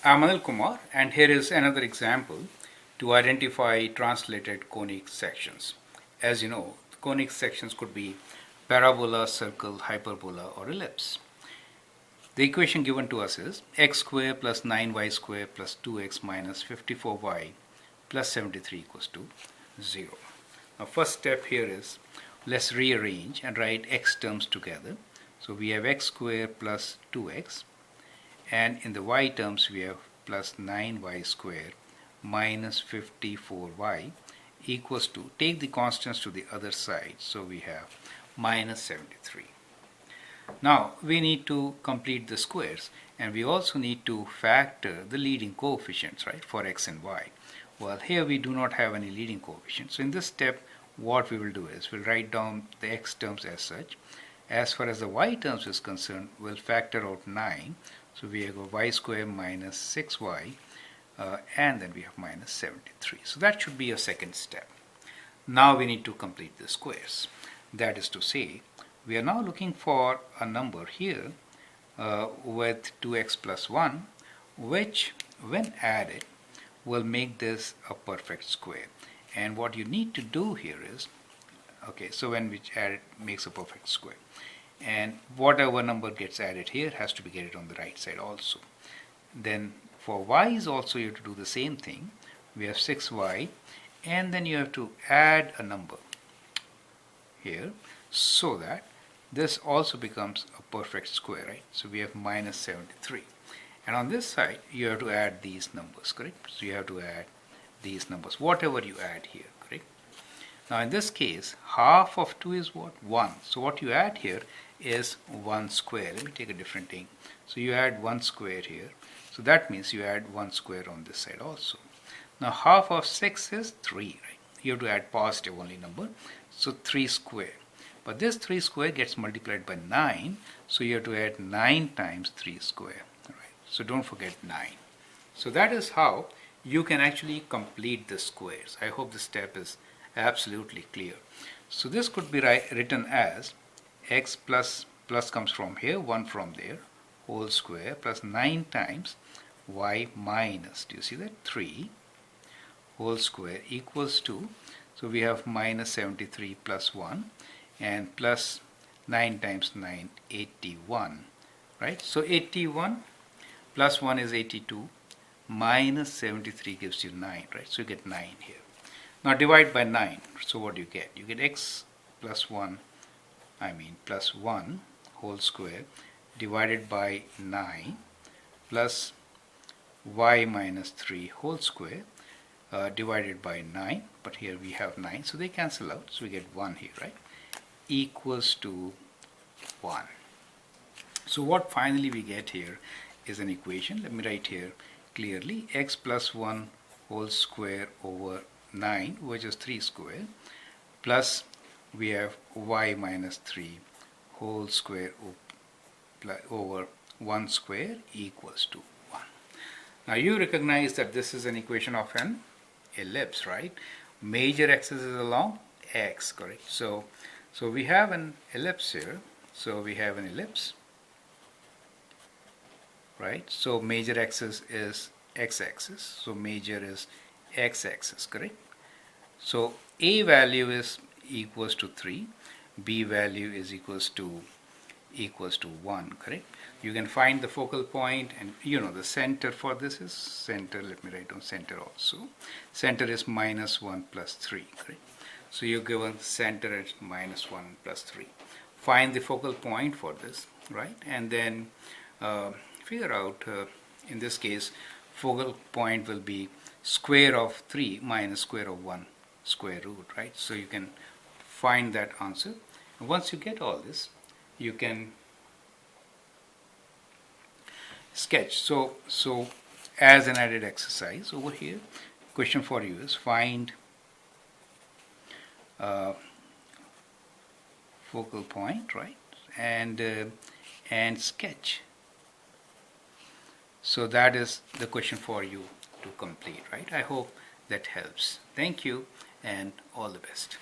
I'm Anil Kumar, and here is another example to identify translated conic sections. As you know, conic sections could be parabola, circle, hyperbola, or ellipse. The equation given to us is x squared plus 9y squared plus 2x minus 54y plus 73 equals to 0. Now, first step here is let's rearrange and write x terms together. So we have x squared plus 2x, and in the y terms we have plus 9y squared minus 54y equals to, take the constants to the other side, so we have minus 73. Now we need to complete the squares, and we also need to factor the leading coefficients, right, for x and y. Well, here we do not have any leading coefficients, so in this step what we will do is we'll write down the x terms as such. As far as the y terms is concerned, we'll factor out 9. So we have y squared minus 6y, and then we have minus 73. So that should be a second step. Now we need to complete the squares. That is to say, we are now looking for a number here with 2x plus 1, which when added will make this a perfect square. And what you need to do here is, okay, so when we add it makes a perfect square. And whatever number gets added here has to be added on the right side also. Then for y's also you have to do the same thing. We have 6y, and then you have to add a number here so that this also becomes a perfect square, right? So we have minus 73. And on this side you have to add these numbers, correct? So you have to add these numbers, whatever you add here, correct? Now in this case, half of 2 is what? 1. So what you add here is 1 square. Let me take a different thing. So you add 1 square here. So that means you add 1 square on this side also. Now half of 6 is 3, right? You have to add positive only number. So 3 square. But this 3 square gets multiplied by 9. So you have to add 9 times 3 square. Right? So don't forget 9. So that is how you can actually complete the squares. I hope this step is absolutely clear. So this could be written as x plus comes from here, 1 from there, whole square plus 9 times y minus, do you see that, 3 whole square equals to, so we have minus 73 plus 1 and plus 9 times 9, 81, right? So 81 plus 1 is 82, minus 73 gives you 9, right? So you get 9 here. Now divide by 9. So what do you get? You get x plus 1 whole square divided by 9 plus y minus 3 whole square divided by 9. But here we have 9, so they cancel out. So we get 1 here, right? Equals to 1. So what finally we get here is an equation. Let me write here clearly. X plus 1 whole square over 9, which is 3 square, plus we have y minus 3 whole square over 1 square equals to 1. Now you recognize that this is an equation of an ellipse, right? Major axis is along x, correct? So we have an ellipse here. So we have an ellipse, right? So major axis is x-axis. So major is x-axis, correct? So a value is equals to 3, b value is equals to 1, correct? You can find the focal point, and you know the center for this is center. Let me write down center also. Center is minus 1 plus 3, correct? So you're given center at minus 1 plus 3. Find the focal point for this, right? And then figure out, in this case, focal point will be square of 3 minus square of 1 square root, right? So you can find that answer. And once you get all this, you can sketch. So as an added exercise over here, question for you is find focal point, right? And sketch. So that is the question for you to complete, right? I hope that helps. Thank you and all the best.